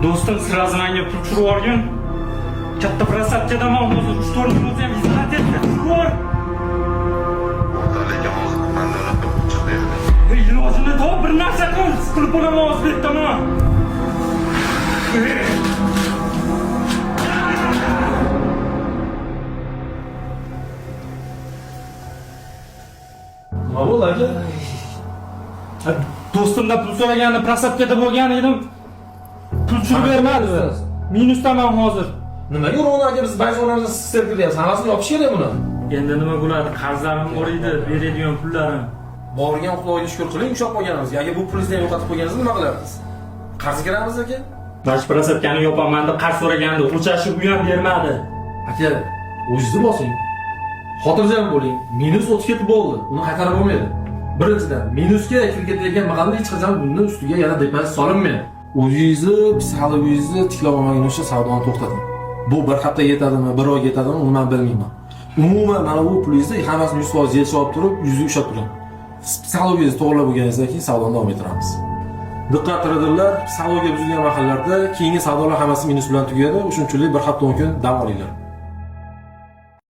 Do'stim sразу menga pul tushirib yuborgan. Katta prasatchadaman hozir 3-4 minut ham izlat etdi. Ko'r. Lekin hozir manda unaqa chiqdi. Ilojini top bir narsa qil. Siqilib bo'laman o'zbekdaman. Nima bo'ldi aka? Do'stimdan pul so'raganda prosatkada bo'lgan edim. Pul tushirib bermadi. Minusdaman hozir. Nimaga uning aka biz bank zonamizda sistem qilyapmiz? Hammasini yopish kerak buni. Endi nima bo'ladi? Qarzlarim bor edi, beradigan pullarim. Borgan Xudoga shukr qiling, ushlab qolganimiz. Agar bu pulingizni ham yo'qotib qo'yganingizni nima qilarsiz? Qarz kiramiz aka? Mana shu prosatkani yopaman deb qarz so'raganda o'chashib u ham bermadi. Aka, o'zingizni bosing. Xotirjam bo'ling. Minus o'tib ketib bo'ldi. Uni qaytarib bo'lmaydi. Birinchidan, minusga kirib ketayotgan maqomda hech qachon bundan ustiga yana depozit solinmaydi. O'zingizni psixologingizni tiklab olmagunizcha savdoni to'xtating. Bu bir hafta yetadimi, bir oy yetadimi, uni men bilmayman. Umuman mana bu pulingizni hammasini 100% yechib olib turib, yuzni ushlab turing. Psixologingizni to'g'rilab bo'lganingizdan keyin savdoni davom ettiramiz. Diqqat traderlar, psixologiya buzilgan mahallarda keyingi savdolar hammasi minus bilan tugaydi. Shuning uchun bir hafta 10 kun dam olinglar.